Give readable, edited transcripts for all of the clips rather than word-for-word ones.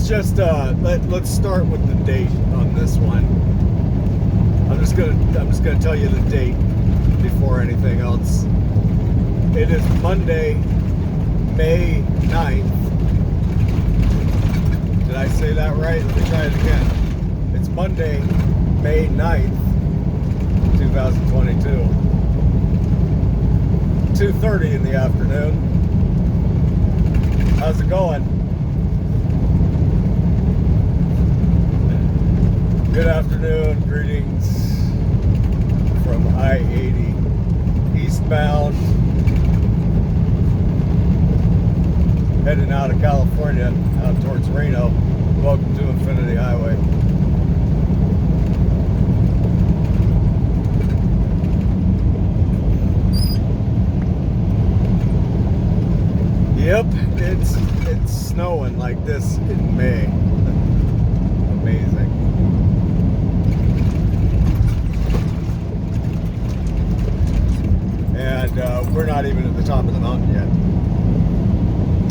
just let's start with the date on this one. I'm just gonna tell you the date before anything else. It is Monday, May 9th. Did I say that right? Let me try it again. It's Monday, May 9th, 2022. 2:30 in the afternoon. How's it going? Good afternoon, greetings from I-80 eastbound, heading out of California, out towards Reno. Welcome to Infinity Highway. Yep, it's snowing like this in May. Amazing. And we're not even at the top of the mountain yet.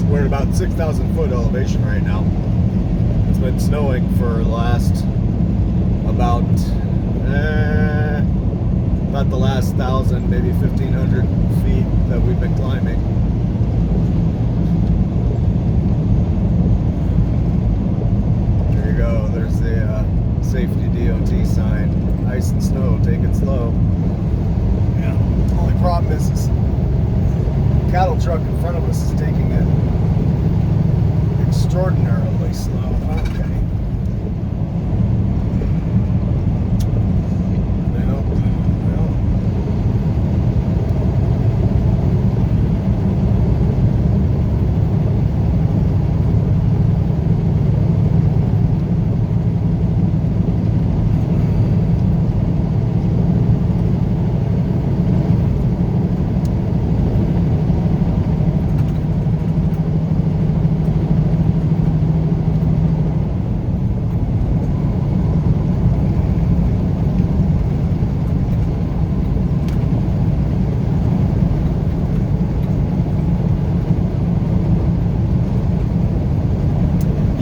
We're at about 6,000 foot elevation right now. It's been snowing for the last about the last 1,000, maybe 1,500 feet that we've been climbing. There you go. There's the safety DOT sign. Ice and snow, take it slow. Yeah. Only problem is the cattle truck in front of us is taking it extraordinarily slow. Okay.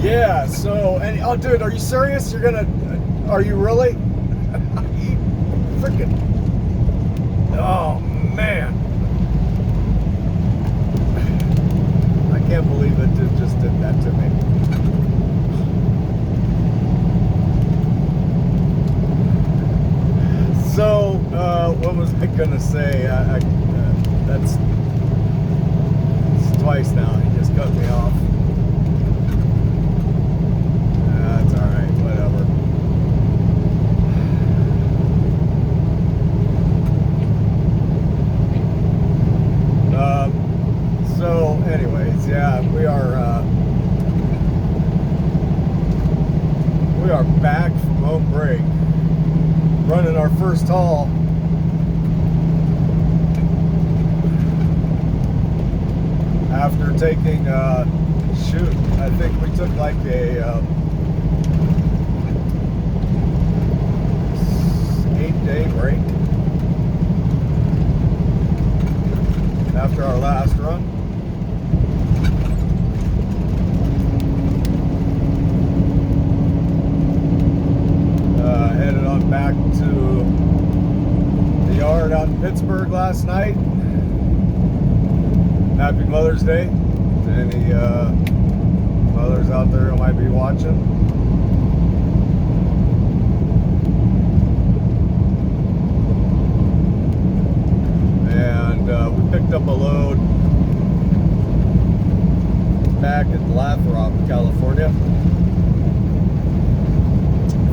Yeah, so, and oh, dude, are you serious? Are you really? You freaking, oh, man. I can't believe it just did that to me. So, what was I gonna say? That's twice now. He just cut me off. That's all right. Whatever. So, anyways, yeah, we are back from home break, running our first haul. After taking, shoot, I think we took like a 8-day break after our last run. Headed on back to the yard out in Pittsburgh last night. Happy Mother's Day to any mothers out there who might be watching. And we picked up a load back at Lathrop, California.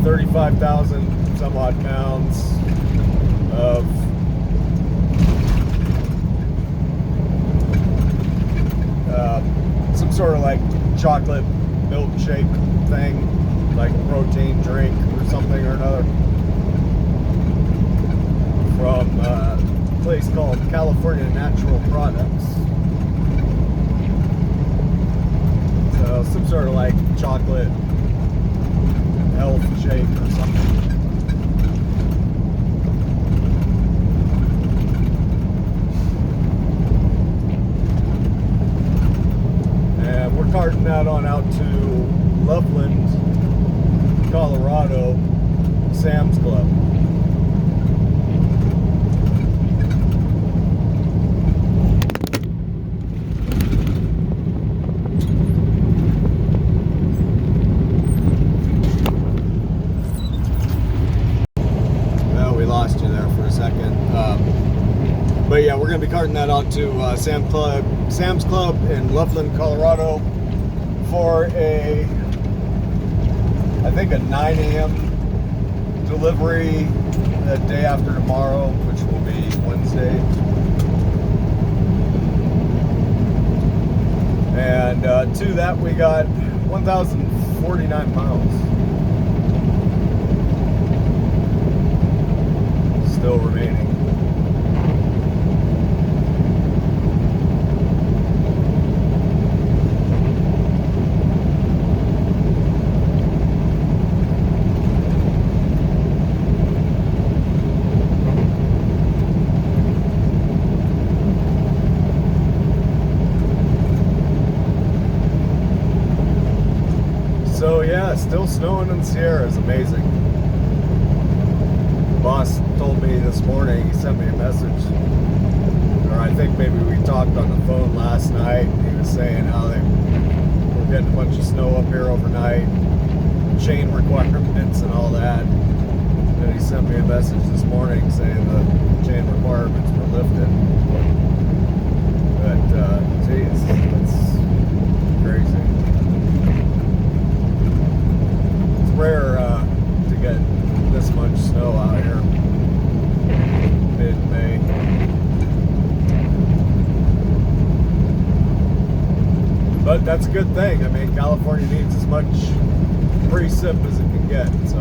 35,000 some odd pounds of some sort of like chocolate milkshake thing, like protein drink or something or another, from a place called California Natural Products. So some sort of like chocolate health shake or something. And we're carting that on out to Loveland, Colorado, Sam's Club. Well, we lost you there for a second. But yeah, we're going to be carting that out to Sam's Club in Loveland, Colorado for I think a 9 a.m. delivery the day after tomorrow, which will be Wednesday. And to that we got 1,049 miles still remaining. So yeah, still snowing in the Sierra is amazing. The boss told me this morning, he sent me a message, or I think maybe we talked on the phone last night. He was saying how they were getting a bunch of snow up here overnight, chain requirements and all that. And he sent me a message this morning saying the chain requirements were lifted. But geez, that's crazy. Rare to get this much snow out here mid-May. But that's a good thing. I mean, California needs as much precip as it can get, so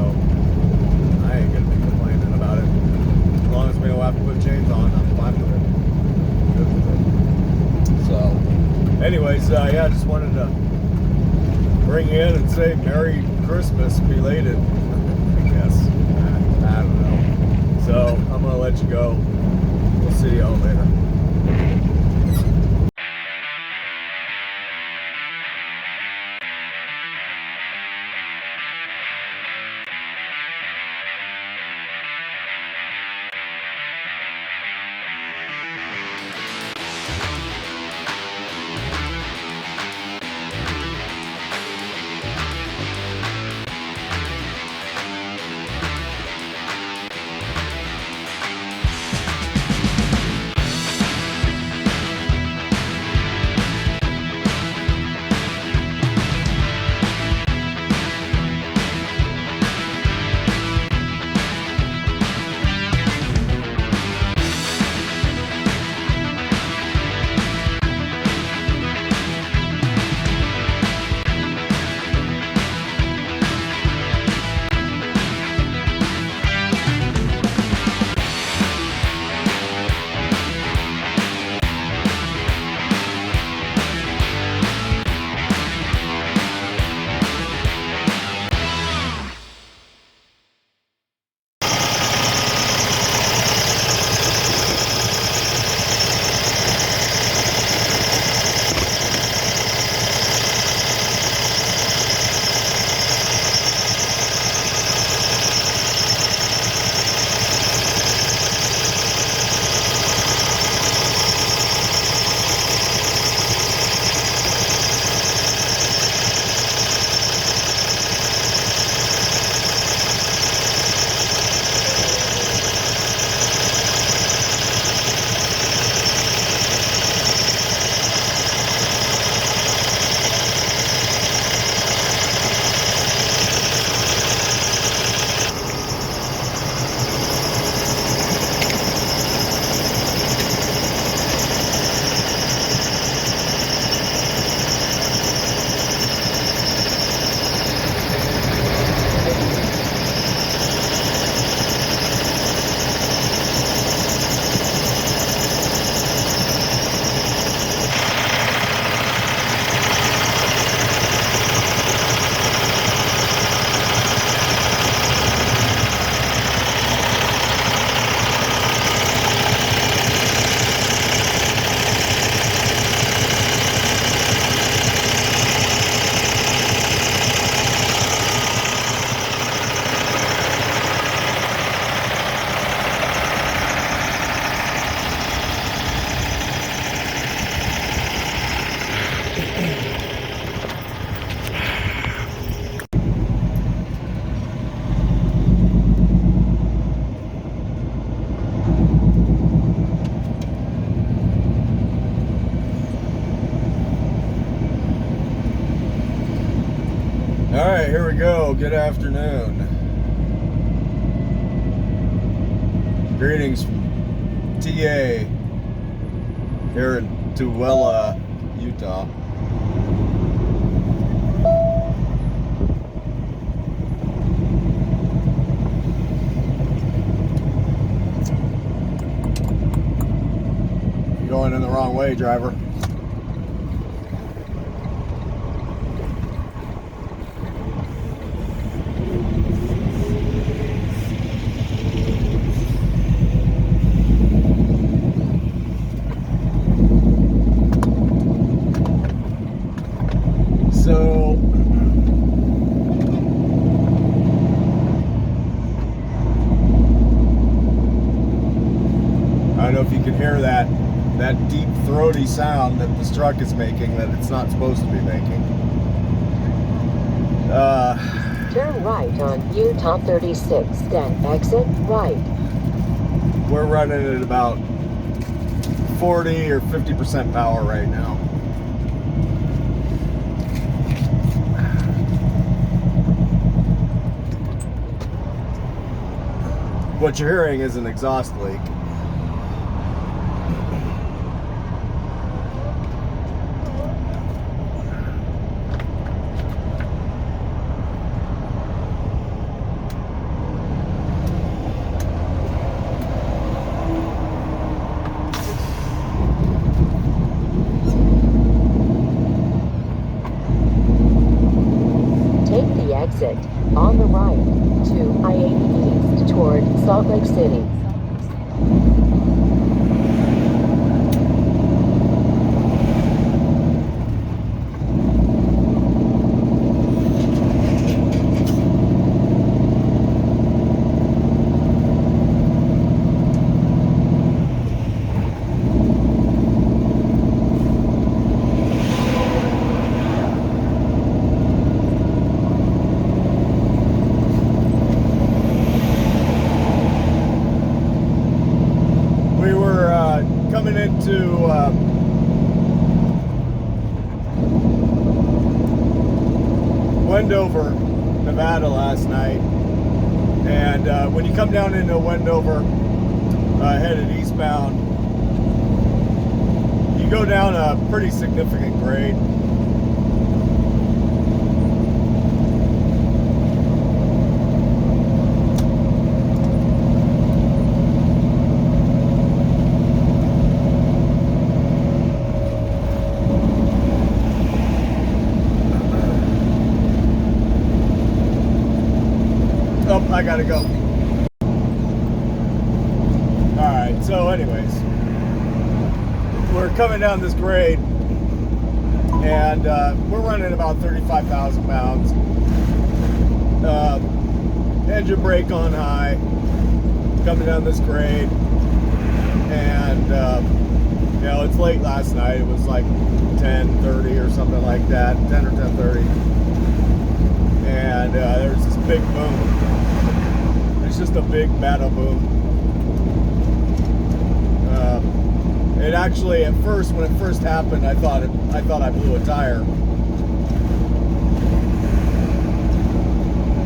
I ain't gonna be complaining about it. As long as we don't have to put chains on, I'm fine with it. Good with it. So anyways, yeah, I just wanted to bring you in and say Merry Christmas belated, I guess. I don't know. So I'm gonna let you go. We'll see y'all later. Alright, here we go. Good afternoon. Greetings from TA here in Tooele, Utah. You're going in the wrong way, driver. So I don't know if you can hear that deep throaty sound that this truck is making that it's not supposed to be making. Turn right on Utah 36, then exit right. We're running at about 40 or 50% power right now. What you're hearing is an exhaust leak. Take the exit on the right to I-80 East toward Salt Lake City. Coming into Wendover, Nevada last night, and when you come down into Wendover, headed eastbound, you go down a pretty significant grade. Oh, I gotta go. Alright, so anyways, we're coming down this grade, and we're running about 35,000 pounds. Engine brake on high, coming down this grade, and you know, it's late last night. It was like 10:30 or something like that, 10 or 10:30, and there's this big boom. It's just a big metal boom. It actually, at first, when it first happened, I thought I blew a tire.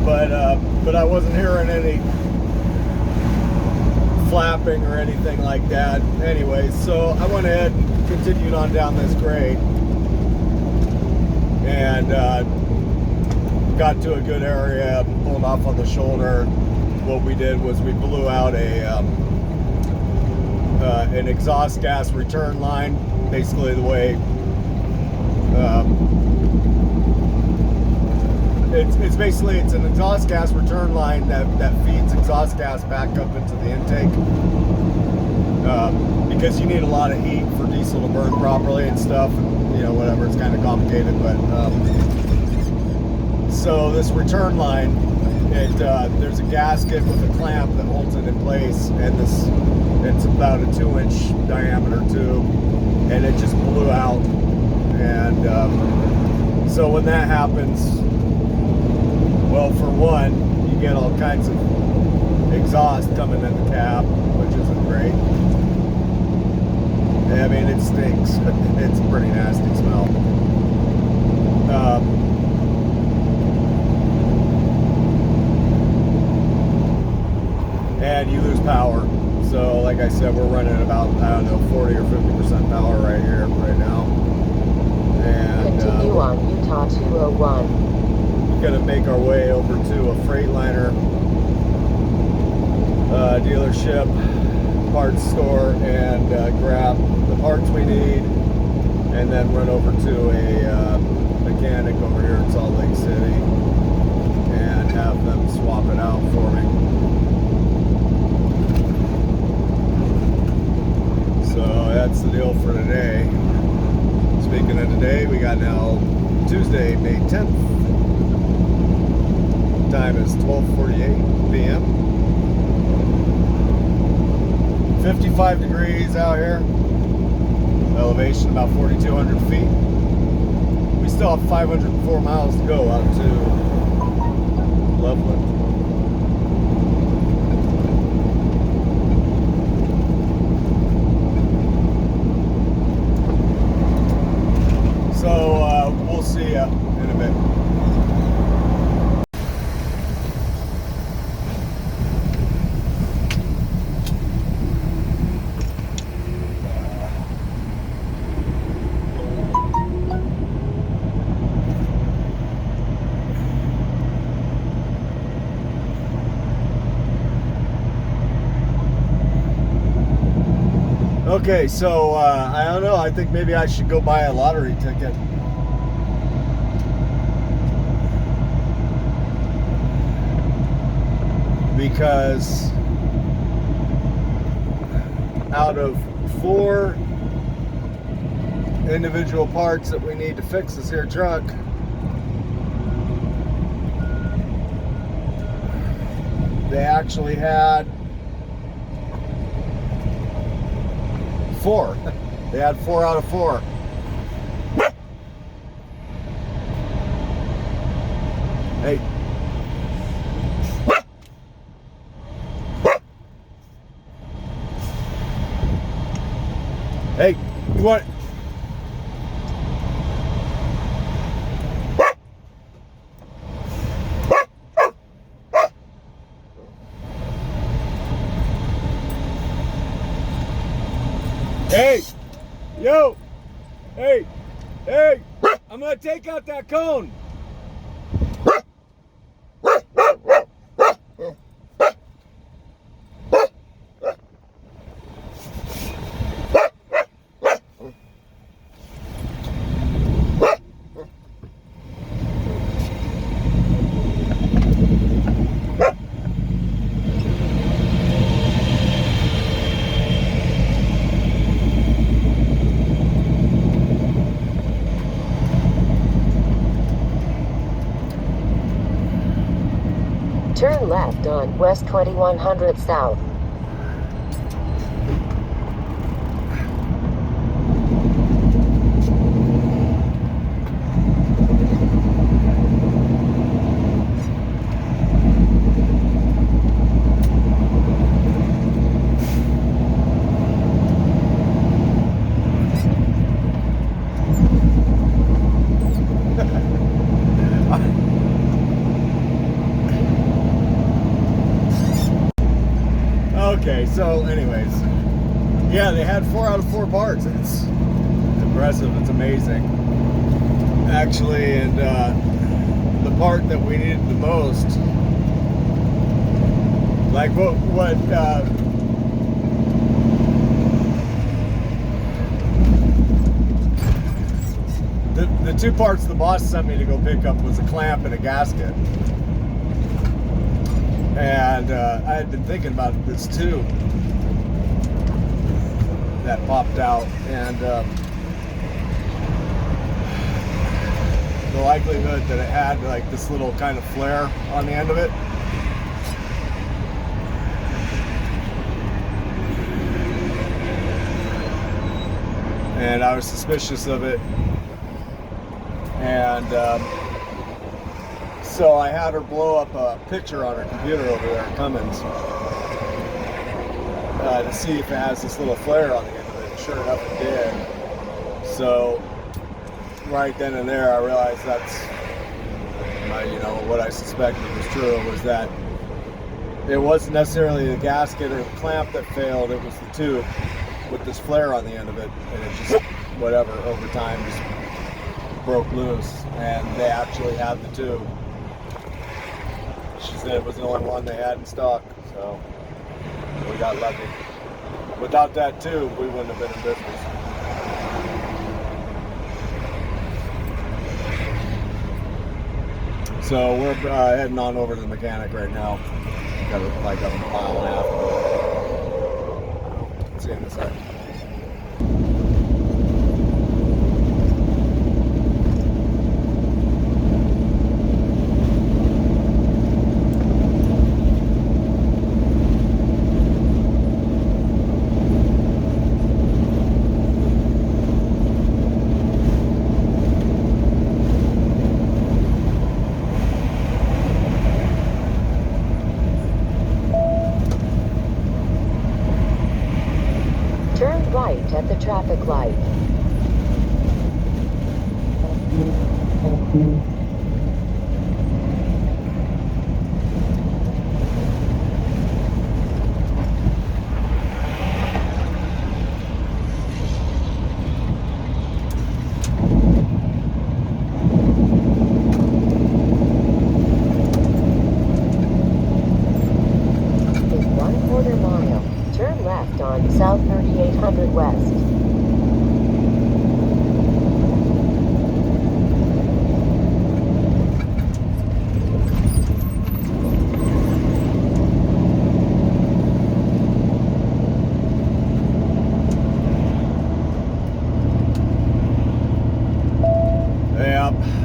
But I wasn't hearing any flapping or anything like that. Anyway, so I went ahead and continued on down this grade, and got to a good area, pulled off on the shoulder. What we did was we blew out an exhaust gas return line, basically the way it's an exhaust gas return line that feeds exhaust gas back up into the intake, because you need a lot of heat for diesel to burn properly and stuff, you know, whatever. It's kind of complicated, but so this return line, there's a gasket with a clamp that holds it in place, and it's about a 2-inch diameter tube, and it just blew out. And so when that happens, well, for one, you get all kinds of exhaust coming in the cab, which isn't great. I mean, it stinks. It's a pretty nasty smell. power. So like I said, we're running about, I don't know, 40 or 50% power right here, right now. And Continue on Utah 201. gonna make our way over to a Freightliner dealership, parts store, and grab the parts we need, and then run over to a mechanic over here in Salt Lake City and have them swap it out for me. So that's the deal for today. Speaking of today, we got now Tuesday, May 10th. Time is 12:48 p.m. 55 degrees out here. Elevation about 4,200 feet. We still have 504 miles to go out to Loveland. So we'll see ya in a bit. Okay, so I don't know. I think maybe I should go buy a lottery ticket. Because out of 4 individual parts that we need to fix this here truck, they actually had 4. They had 4 out of 4. Hey. Hey, you want... Hey, yo, hey, I'm gonna take out that cone. Turn left on West 2100 South. Okay, so anyways, yeah, they had 4 out of 4 parts. It's impressive. It's amazing, actually. And the part that we needed the most, like what the 2 parts the boss sent me to go pick up was a clamp and a gasket. And I had been thinking about this too that popped out, and the likelihood that it had like this little kind of flare on the end of it. And I was suspicious of it, and so I had her blow up a picture on her computer over there at Cummins to see if it has this little flare on the end of it. Sure enough, it did. So right then and there, I realized that's what I suspected was true, was that it wasn't necessarily the gasket or the clamp that failed, it was the tube with this flare on the end of it, and it just, whatever, over time just broke loose, and they actually had the tube. She said it was the only one they had in stock, so we got lucky. Without that tube, we wouldn't have been in business. So we're heading on over to the mechanic right now. Got like a mile and a half. See you in a second. At the traffic light. In 1/4 mile, turn left on South 3800 West.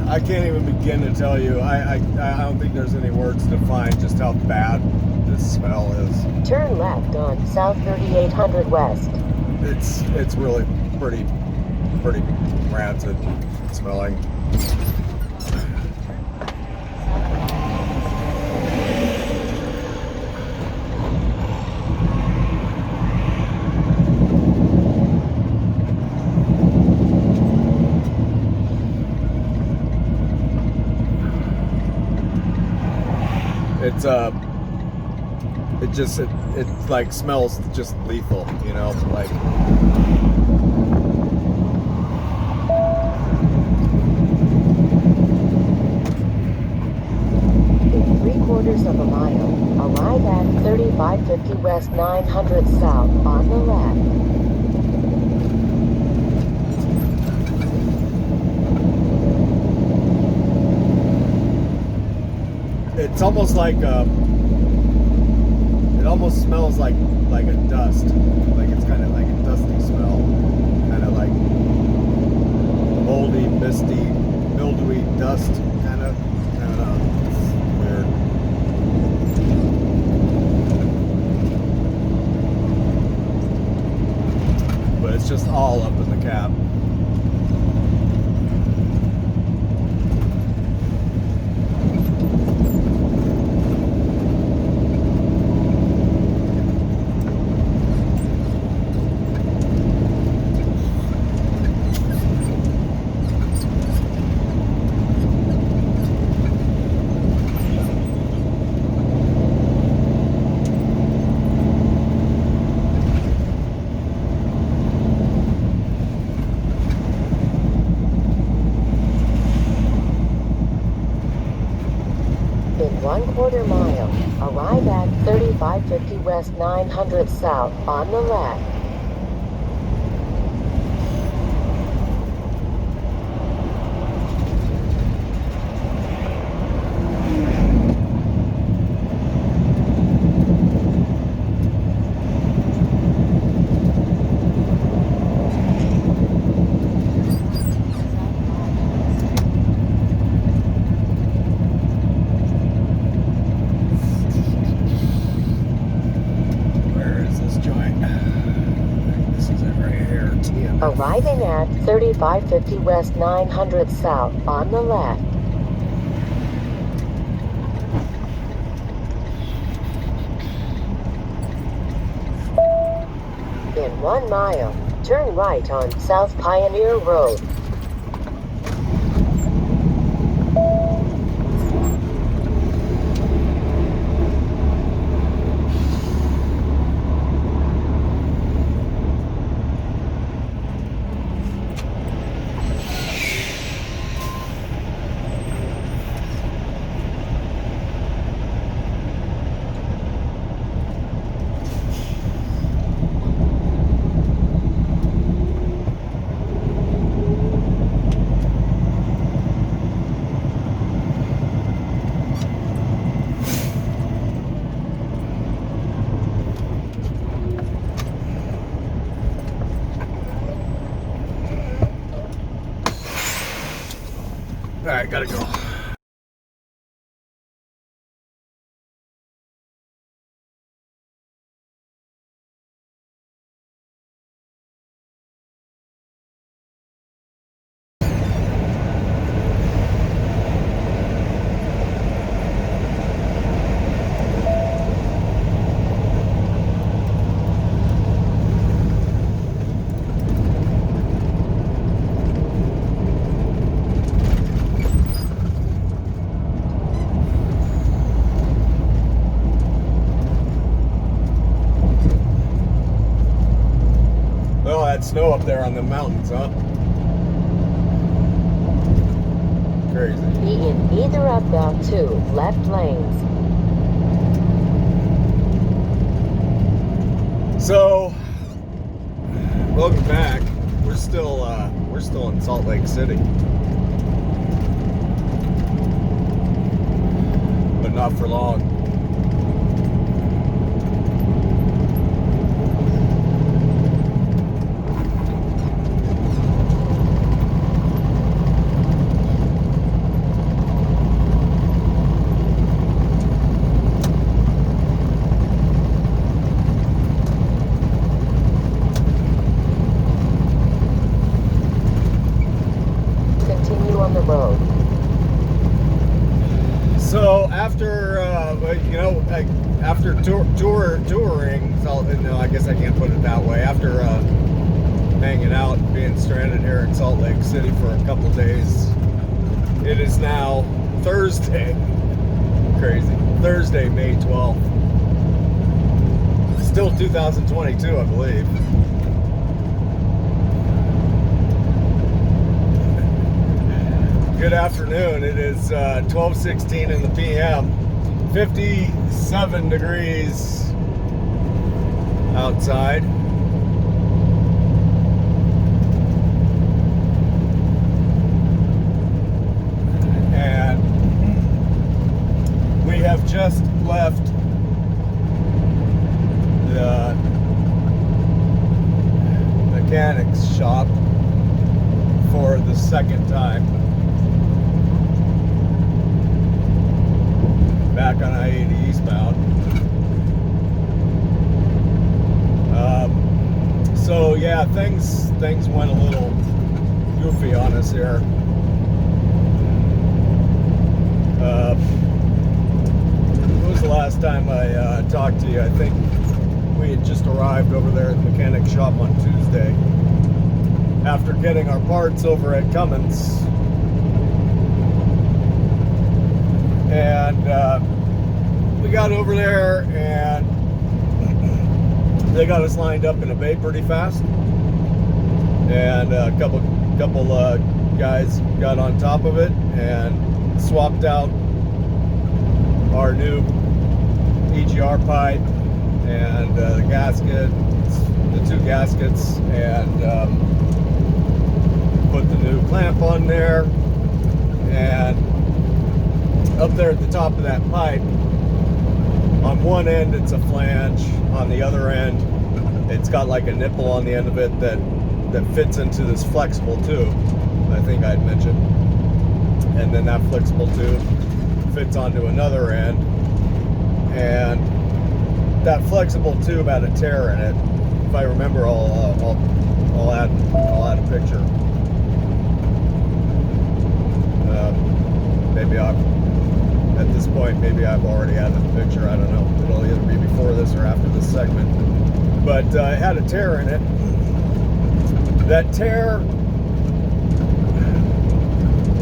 I can't even begin to tell you. I don't think there's any words to define just how bad this smell is. Turn left on South 3800 West. It's really pretty rancid smelling. It like smells just lethal, you know, like. In 3/4 mile, arrive at 3550 West 900 South on the left. It's almost like it almost smells like a dust. Like it's kind of like a dusty smell. Kind of like moldy, misty, mildewy dust. Kind of. I don't know. It's weird. But it's just all up in the cab. In 1/4 mile, arrive at 3550 West 900 South on the left. Arriving at 3550 West 900 South on the left. In 1 mile, turn right on South Pioneer Road. right, gotta go. Well, that snow up there on the mountains, huh? Crazy. Be in either of the 2 left lanes. So, welcome back. We're still in Salt Lake City, but not for long. Continue on the road. So after after touring, I guess I can't put it that way. After hanging out, being stranded here in Salt Lake City for a couple days, it is now Thursday. Crazy. Thursday, May 12th. Still 2022, I believe. Good afternoon. It is 12:16 in the p.m. 57 degrees outside. And we have just left the mechanics shop for the second time. Back on I-80 eastbound. So yeah, things went a little goofy on us here. When was the last time I talked to you? I think we had just arrived over there at the mechanic shop on Tuesday after getting our parts over at Cummins. And we got over there and they got us lined up in a bay pretty fast. And a couple guys got on top of it and swapped out our new EGR pipe and the gasket, the 2 gaskets, and put the new clamp on there. And up there at the top of that pipe, on one end it's a flange, on the other end it's got like a nipple on the end of it that fits into this flexible tube I think I'd mentioned, and then that flexible tube fits onto another end, and that flexible tube had a tear in it. If I remember, I'll add a picture. Maybe at this point, maybe I've already added a picture. I don't know. It'll either be before this or after this segment. But it had a tear in it. That tear,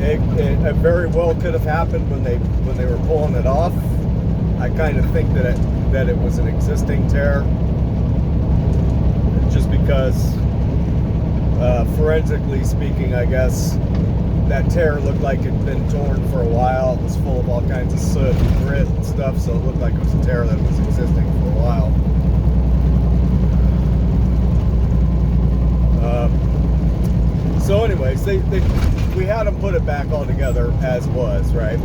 it very well could have happened when they were pulling it off. I kind of think that it was an existing tear, just because forensically speaking, I guess that tear looked like it'd been torn for a while. It was full of all kinds of soot and grit and stuff, so it looked like it was a tear that was existing for a while. So anyways, we had them put it back all together as was, right?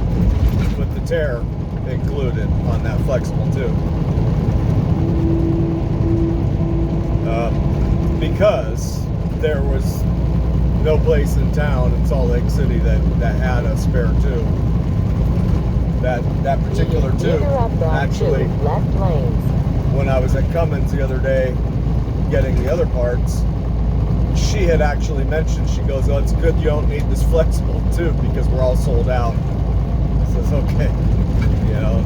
With the tear included on that flexible tube. Because there was no place in town in Salt Lake City that had a spare tube. That particular tube, actually, left lanes. when I was at Cummins the other day getting the other parts, she had actually mentioned, she goes, "Oh, it's good you don't need this flexible tube because we're all sold out." I says, okay, you know,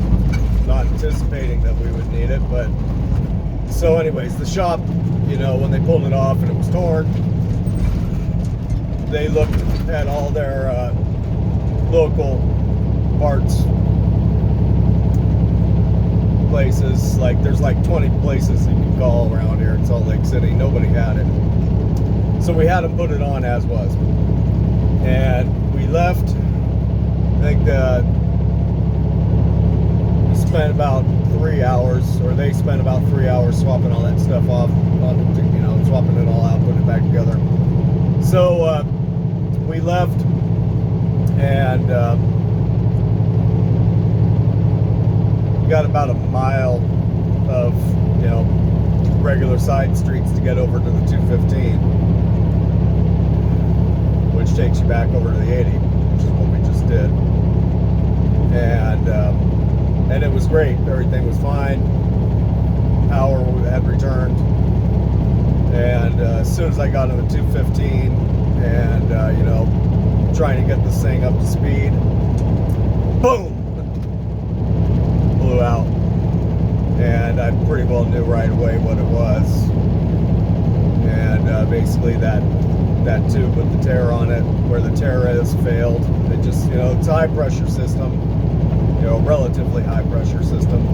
not anticipating that we would need it, but so anyways, the shop, you know, when they pulled it off and it was torn, they looked at all their local parts places. Like there's like 20 places you can call around here in Salt Lake City. Nobody had it, so we had them put it on as was, and we left. I think we spent about 3 hours, or they spent about 3 hours swapping all that stuff off, you know, swapping it all out, putting it back together. So we left, and got about a mile of, you know, regular side streets to get over to the 215, which takes you back over to the 80, which is what we just did. And it was great. Everything was fine. Power had returned, and as soon as I got on the 215 and you know, trying to get this thing up to speed, boom, blew out. And I pretty well knew right away what it was. And basically that tube with the tear on it, where the tear is, failed. It just, you know, it's a high pressure system, you know, relatively high pressure system,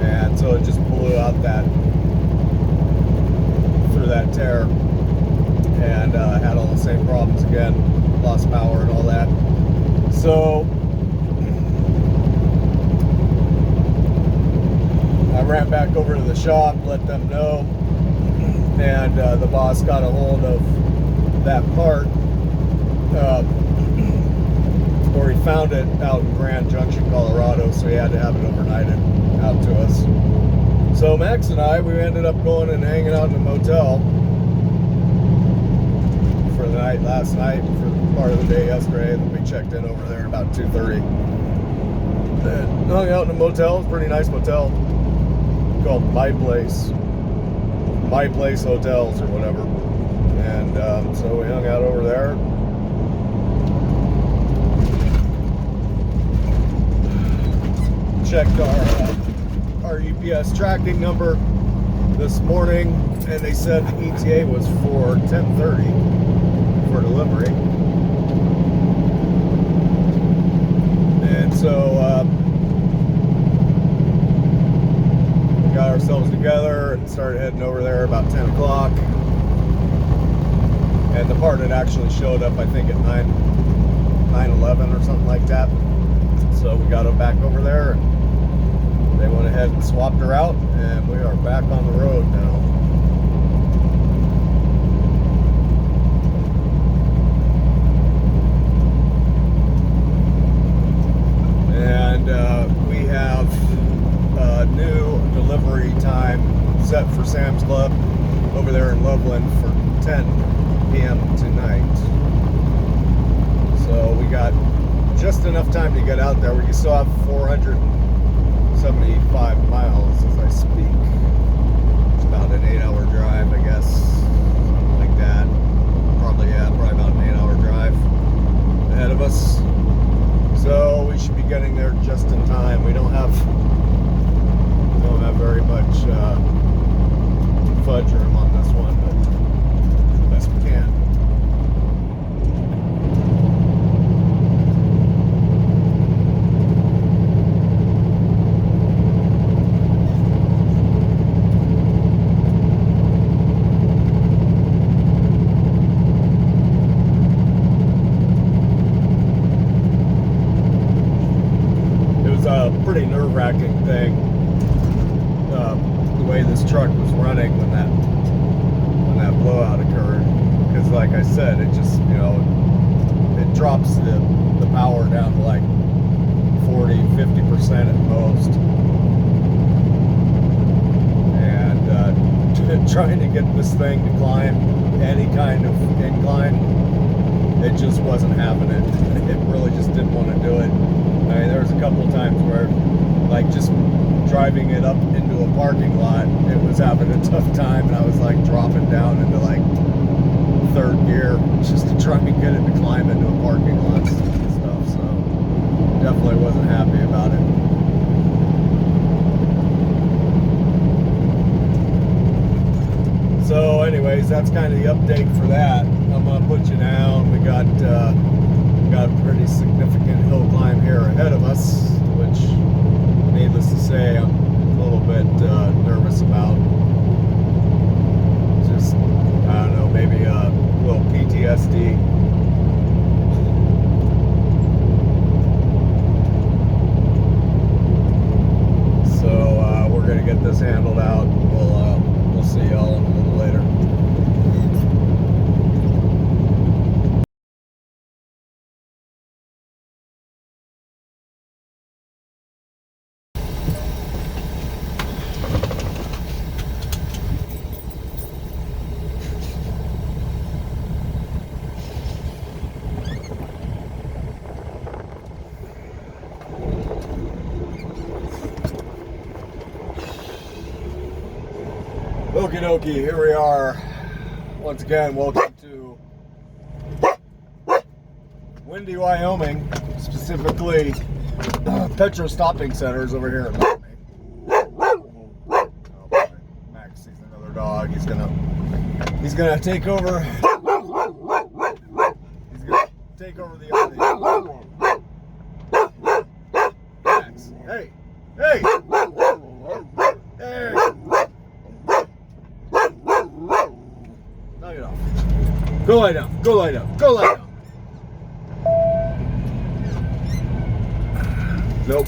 and so it just blew out through that tear, and had all the same problems again, lost power and all that. So I ran back over to the shop, let them know, and the boss got a hold of that part, or he found it out in Grand Junction, Colorado, so he had to have it overnighted out to us. So Max and I, we ended up going and hanging out in a motel for the night last night, for part of the day yesterday, and then we checked in over there at about 2:30. And hung out in a motel, pretty nice motel, called My Place Hotels or whatever. And so we hung out over there. Checked our UPS tracking number this morning, and they said the ETA was for 10:30 for delivery. And so we got ourselves together and started heading over there about 10 o'clock. And the part had actually showed up, I think, at 9:11 or something like that. So we got them back over there, and they went ahead and swapped her out, and we are back on the road now. And we have a new delivery time set for Sam's Club over there in Loveland for 10 p.m. tonight. So we got just enough time to get out there. We still have 475 miles as I speak. It's about an 8-hour drive, I guess, something like that. Probably about an 8-hour drive ahead of us. So we should be getting there just in time. We don't have very much fudge room on this one, but best we can. Pretty nerve-wracking thing, the way this truck was running when that blowout occurred, because like I said, it just, you know, it drops the power down to like 40-50% at most, and trying to get this thing to climb any kind of incline, it just wasn't having it. It really just didn't want to do it. I mean, there was a couple of times where, like, just driving it up into a parking lot, it was having a tough time, and I was like dropping down into like third gear just to try and get it to climb into a parking lot and stuff. So definitely wasn't happy about it. So anyways, that's kind of the update for that. I'm gonna put you down. We got a pretty significant hill climb here ahead of us, which, needless to say, I'm a little bit nervous about. Just, I don't know, maybe a little PTSD. So we're gonna get this handled out. We'll see y'all in a little later. Okie dokie, here we are. Once again, welcome to Windy, Wyoming, specifically Petro Stopping Centers over here in Laramie. Oh boy, Max sees another dog. He's gonna take over. He's gonna take over the Max, hey, hey, hey. Knock it off. Go lie down. Go lie down. Go lie down. Nope.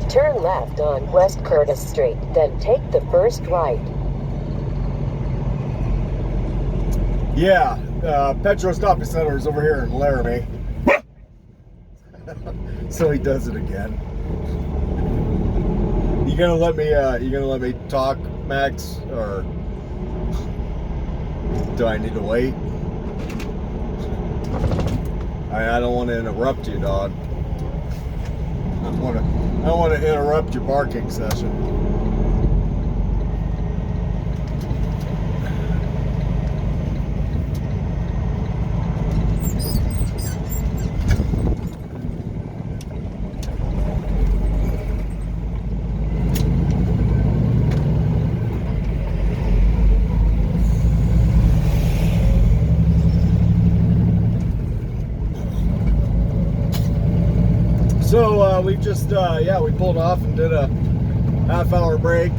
Turn left on West Curtis Street, then take the first right. Yeah, Petro Stopping Center is over here in Laramie. So he does it again. You gonna let me talk, Max, or do I need to wait? I don't want to interrupt you, dog. I don't want to interrupt your barking session. So we've just, we pulled off and did a half-hour break.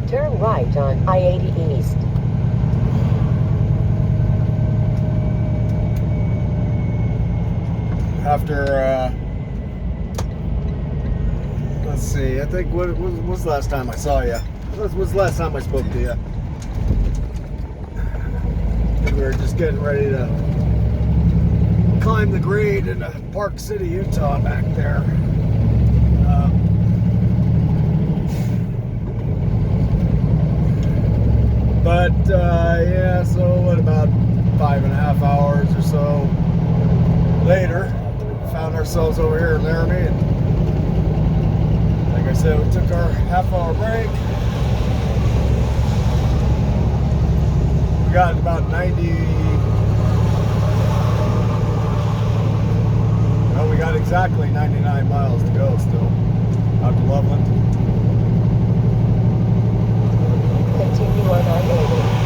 Turn right on I-80 East. After, let's see, I think, what was the last time I saw you? What was the last time I spoke to you? We were just getting ready to climb the grade in Park City, Utah back there. So what, about 5.5 hours or so later, found ourselves over here in Laramie, and like I said, we took our half-hour break. We got about 90. Well, we got exactly 99 miles to go still out to Loveland. Continue on I-80.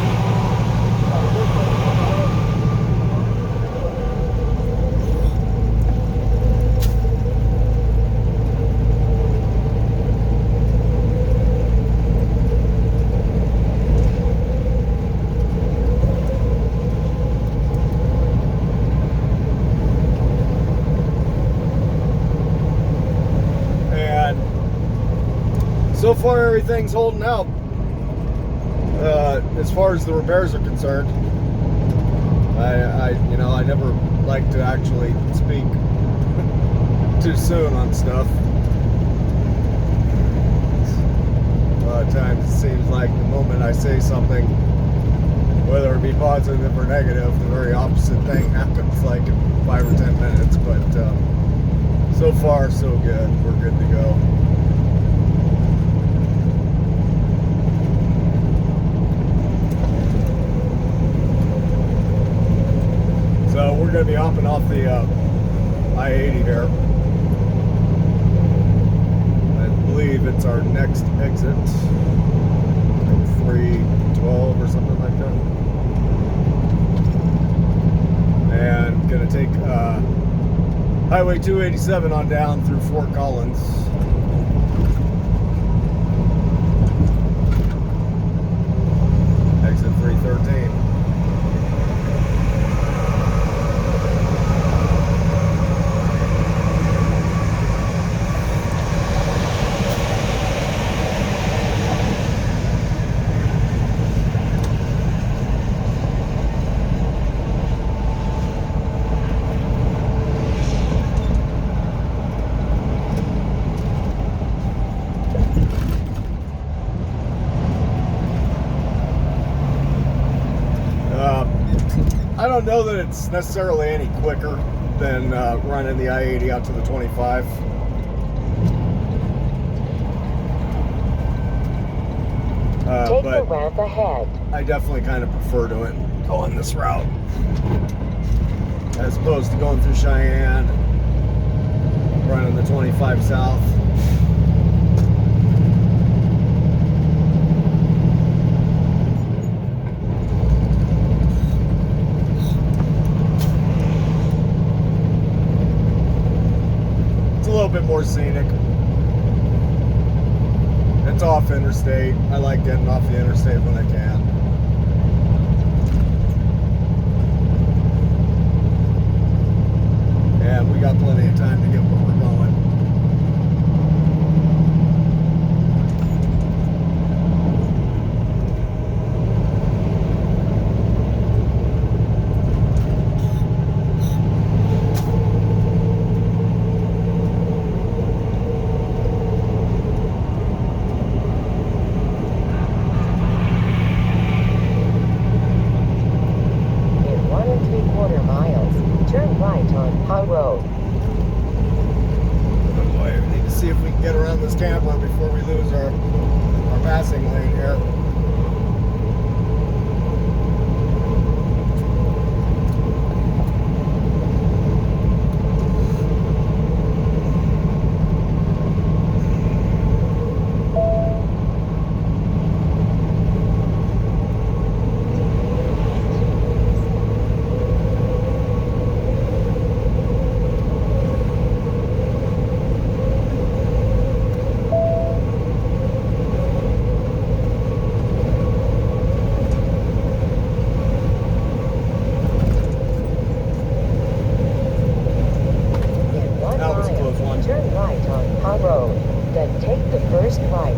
so far everything's holding out. As far as the repairs are concerned, I never like to actually speak too soon on stuff. A lot of times it seems like the moment I say something, whether it be positive or negative, the very opposite thing happens like in 5 or 10 minutes. But so far, so good. We're good to go. So we're going to be hopping off the I-80 here. I believe it's our next exit, 312 or something like that. And going to take Highway 287 on down through Fort Collins. Exit 313. I don't know that it's necessarily any quicker than running the I-80 out to the 25. Take the But ramp ahead. I definitely kind of prefer going this route as opposed to going through Cheyenne, running the 25 south. A little bit more scenic. It's off interstate. I like getting off the interstate when I can. And we got plenty of time to get where we're going. In 1 3/4 miles, turn right on Howe Road. Oh boy, we need to see if we can get around this camper before we lose our passing lane here. In 1 That was a close mile, one. turn right on Howe Road. Then take the first right.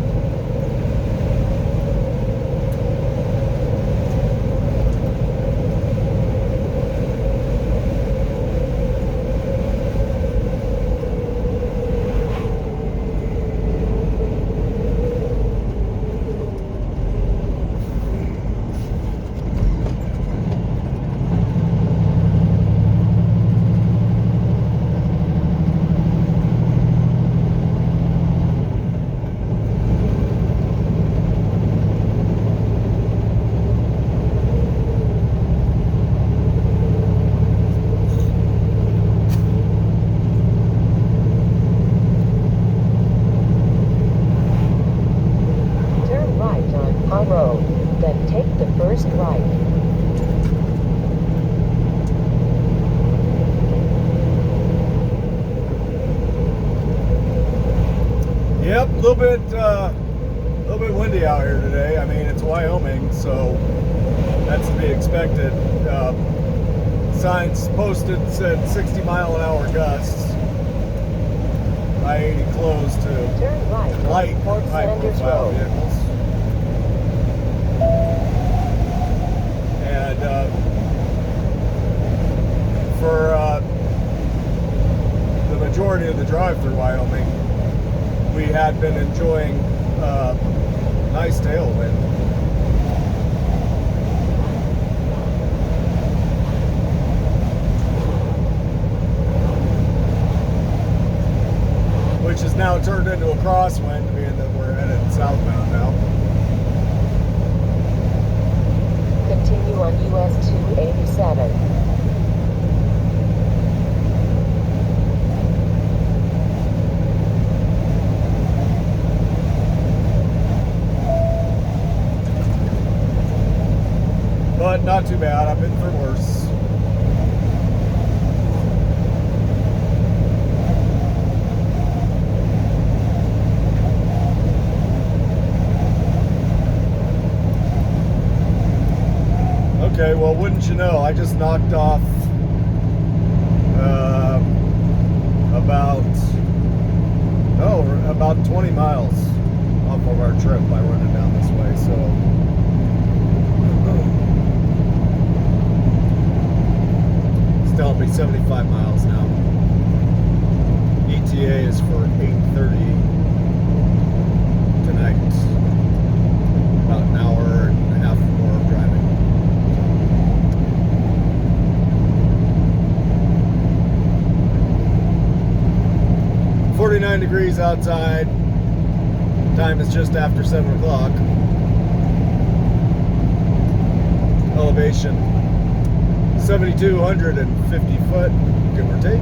Turn right on Howe Road. Then take the first right. Yep, a little bit windy out here today. I mean, it's Wyoming, so that's to be expected. Signs posted said 60-mile-an-hour gusts. I-80 closed to Turn right on light Fort Sanders high-profile Road. vehicles. And for the majority of the drive through Wyoming, we had been enjoying nice tailwind. Which is now turned into a crosswind, being that we're headed southbound now. Continue on US 287. But not too bad. I've been through worse. Okay, well, wouldn't you know, I just knocked off about 20 miles off of our trip by running down this way, so it's telling me 75 miles now. ETA is for 8:30 tonight. About an hour and a half more of driving. 49 degrees outside. Time is just after 7 o'clock. Elevation 7,250 foot, give or take.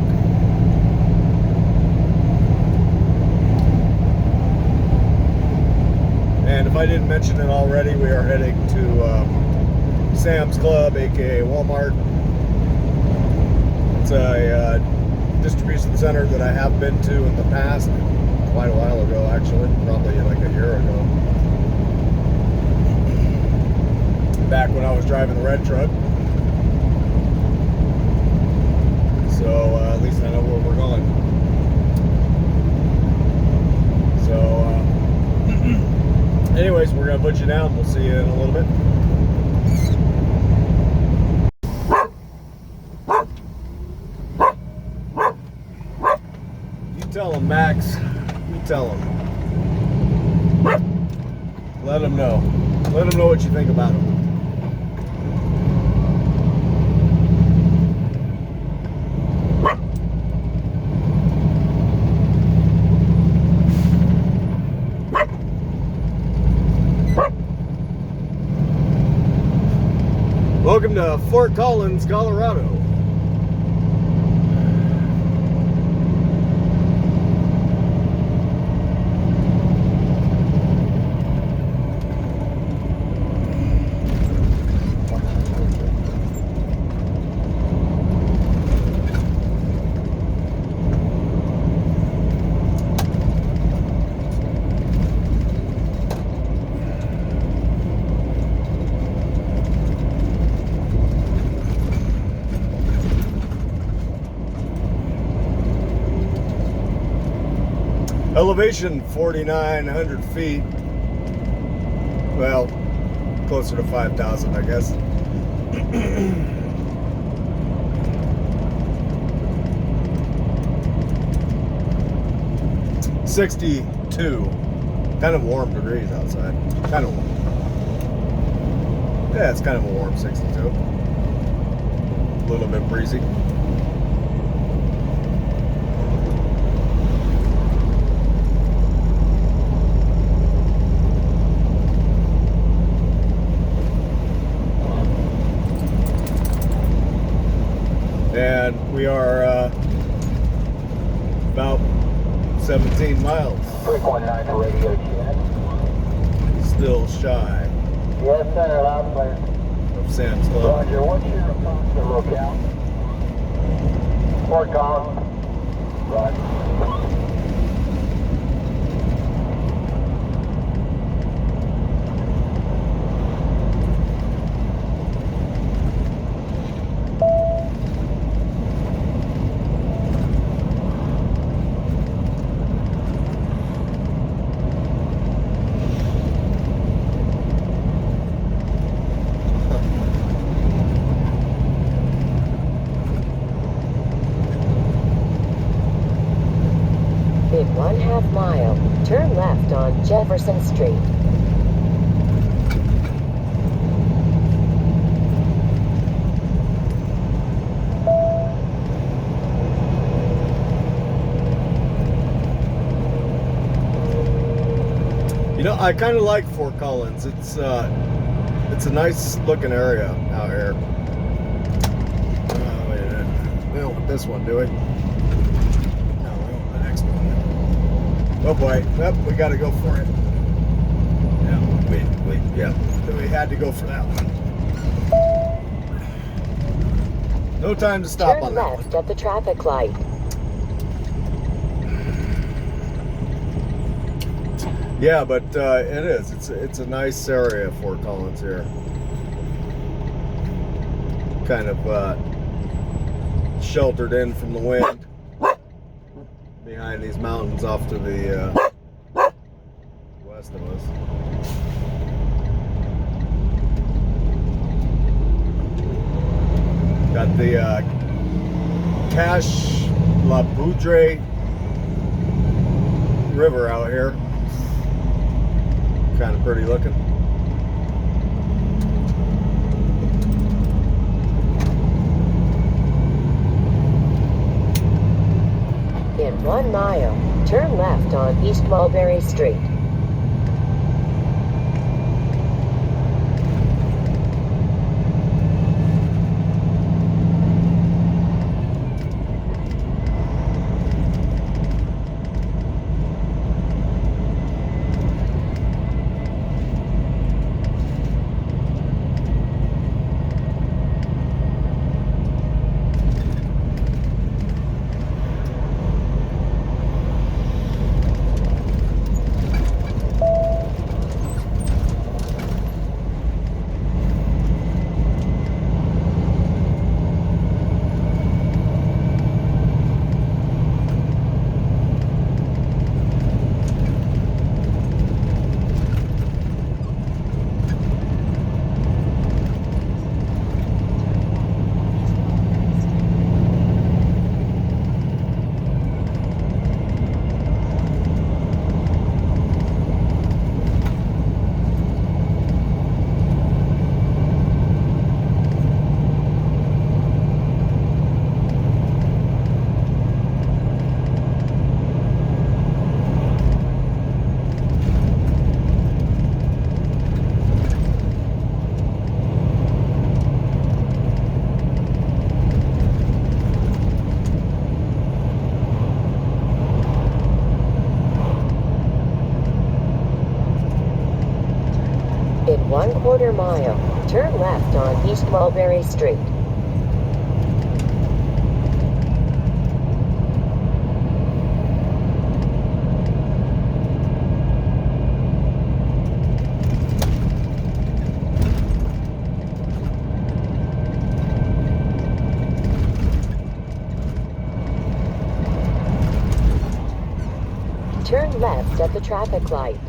And if I didn't mention it already, we are heading to Sam's Club, aka Walmart. It's a distribution center that I have been to in the past, quite a while ago actually, probably like a year ago. Back when I was driving the red truck. So at least I know where we're going. So anyways, we're gonna put you down. We'll see you in a little bit. Tell him, Max. You tell him. Let him know. Let him know what you think about him. Welcome to Fort Collins, Colorado. Elevation 4,900 feet. Well, closer to 5,000, I guess. 62. Kind of warm degrees outside. Kind of warm. Yeah, it's kind of a warm 62. A little bit breezy. And we are about 17 miles. 3.9 for radio check. Still shy Yes, sir, loud and clear. of Sam's Club. Roger, what's your approximate locale? Fort Collins. Roger. 1.5 mile, turn left on Jefferson Street. You know, I kind of like Fort Collins. It's a nice looking area out here. Wait a minute. We don't want this one, do we? No, we want the next one. Oh boy, yep, we got to go for it. Yeah, we had to go for that one. No time to stop Turn on that left one. at the traffic light. Yeah, but it is. It's a nice area, Fort Collins here. Kind of sheltered in from the wind behind these mountains off to the west of us. Got the Cache La Poudre River out here. Kind of pretty looking. In 1 mile, turn left on East Mulberry Street. In 1/4 mile, turn left on East Mulberry Street. Turn left at the traffic light.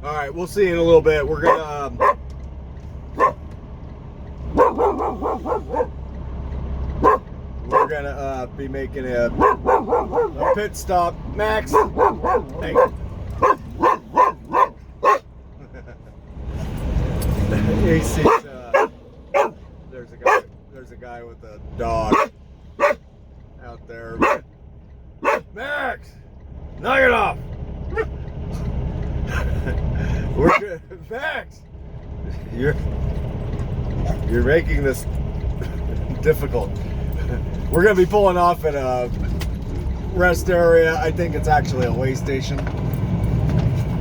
All right, we'll see you in a little bit. We're gonna be making a pit stop. Max, hey. He sees, there's a guy with a dog out there. Max, knock it off. We're good. Max, you're making this difficult. We're gonna be pulling off at a rest area. I think it's actually a way station.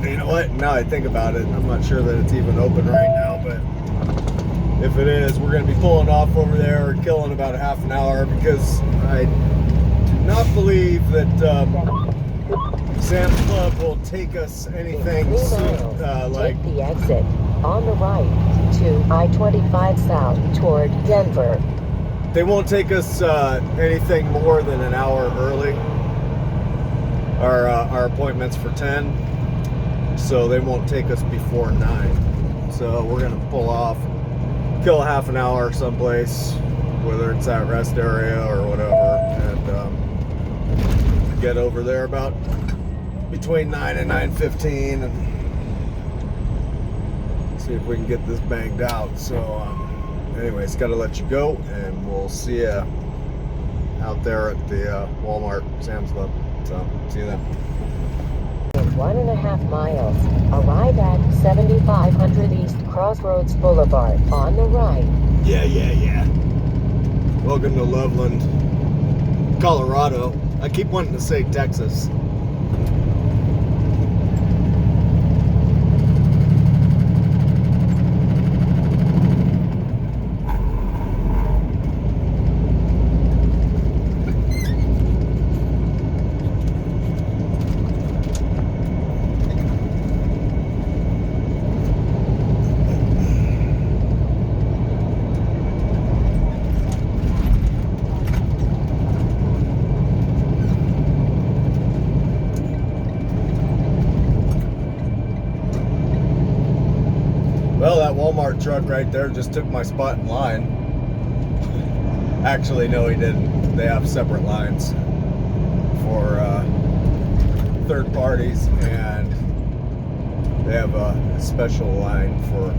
You know what? Now I think about it, I'm not sure that it's even open right now, but if it is, we're gonna be pulling off over there, killing about a half an hour, because I do not believe that Sam's Club will take us anything In 3 soon, miles, like take the exit on the right to I-25 south toward Denver. they won't take us anything more than an hour early. our appointments for 10, so they won't take us before 9. So we're gonna pull off, kill half an hour someplace, whether it's that rest area or whatever, and get over there about between 9 and 9:15 and see if we can get this banged out. So anyways, gotta let you go, and we'll see you out there at the Walmart Sam's Club. So see you then. In 1.5 miles, arrive at 7500 East Crossroads Boulevard on the right. Yeah. Welcome to Loveland, Colorado. I keep wanting to say Texas. Well, that Walmart truck right there just took my spot in line. Actually, no, he didn't. They have separate lines for third parties, and they have a special line for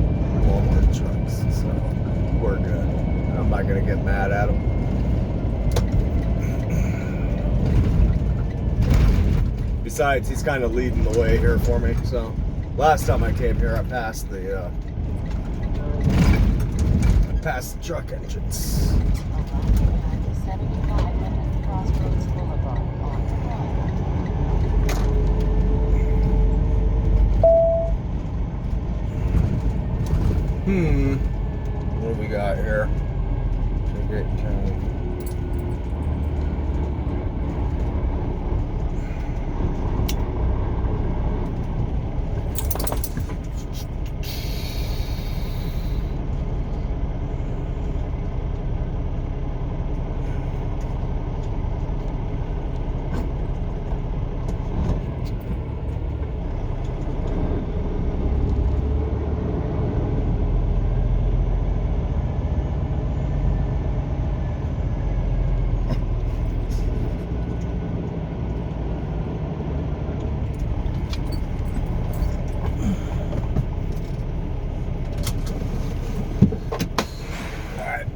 Walmart trucks. So we're good. I'm not gonna get mad at them. Besides, he's kind of leading the way here for me. So last time I came here, I passed the truck entrance. Arriving at 7500 Crossroads Boulevard on the right. What do we got here? Ticket time.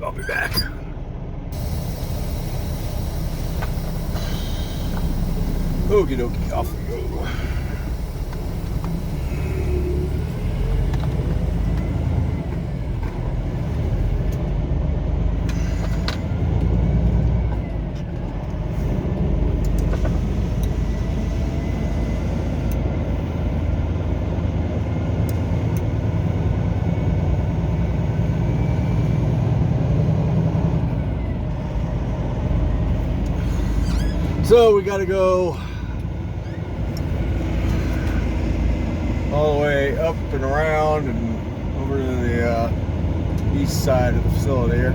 I'll be back. Okie dokie, off we go. So we got to go all the way up and around and over to the east side of the facility here.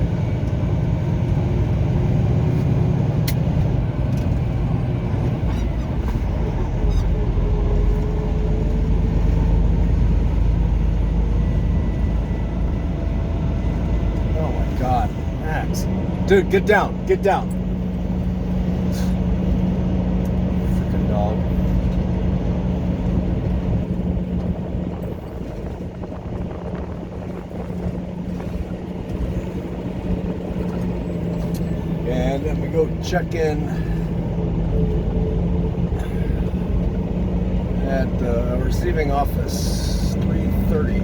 Oh my God, Max. Dude, get down, get down. Dog. And then we go check in at the receiving office, 3:30.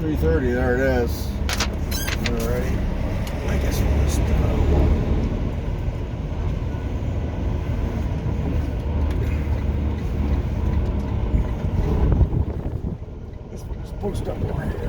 3:30, there it is. Alrighty. I guess we'll just this one is post up over here.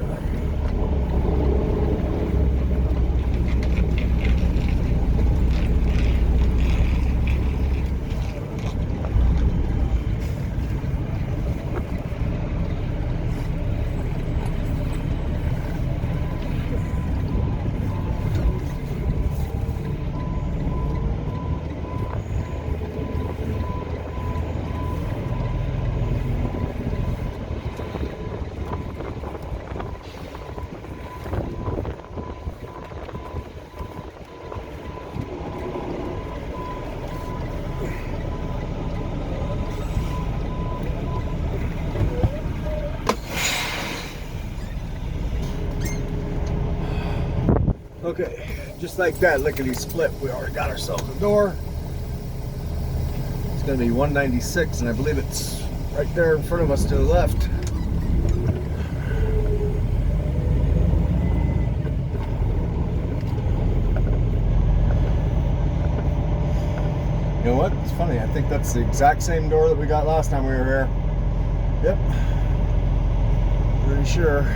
Okay, just like that, lickety split, we already got ourselves a door. It's gonna be 196, and I believe it's right there in front of us to the left. You know what? It's funny, I think that's the exact same door that we got last time we were here. Yep. Pretty sure.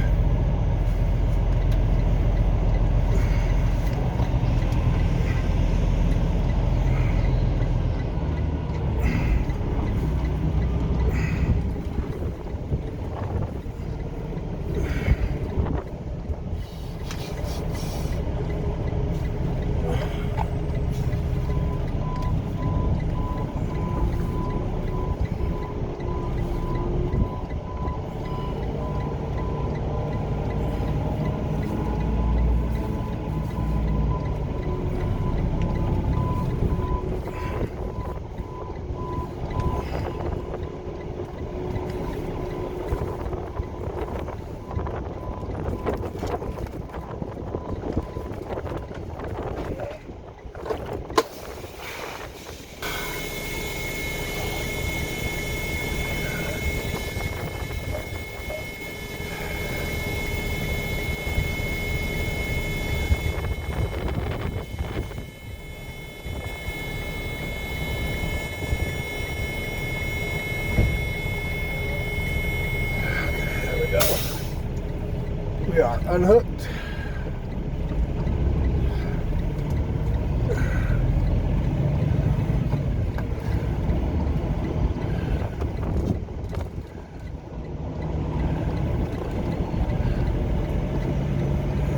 We are unhooked.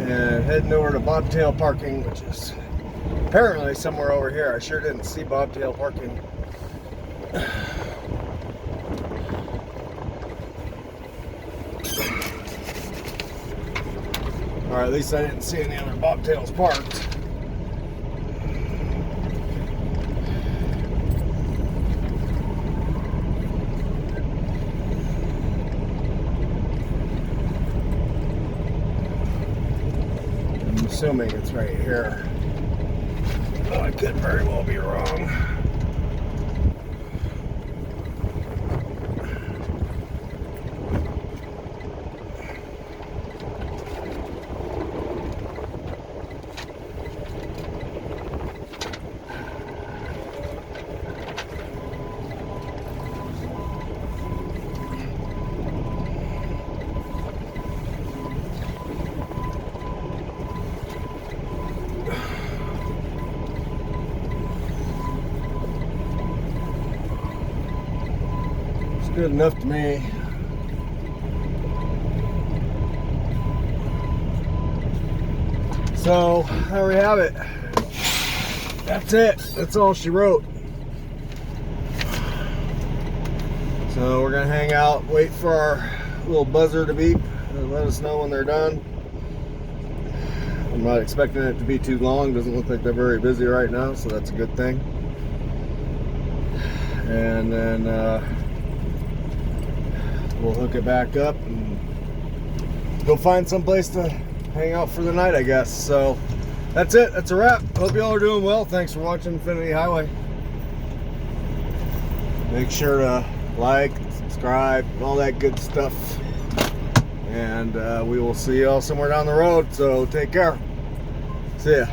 And heading over to Bobtail Parking, which is apparently somewhere over here. I sure didn't see Bobtail Parking. Or at least I didn't see any other bobtails parked. I'm assuming it's right here. Oh, I could very well be wrong. Good enough to me. So there we have it. That's it. That's all she wrote. So we're gonna hang out, wait for our little buzzer to beep and let us know when they're done. I'm not expecting it to be too long. Doesn't look like they're very busy right now, so that's a good thing. And then we'll hook it back up and go find some place to hang out for the night, I guess. So that's it. That's a wrap. Hope you all are doing well. Thanks for watching Infinity Highway. Make sure to like, subscribe, all that good stuff. And we will see y'all somewhere down the road. So take care. See ya.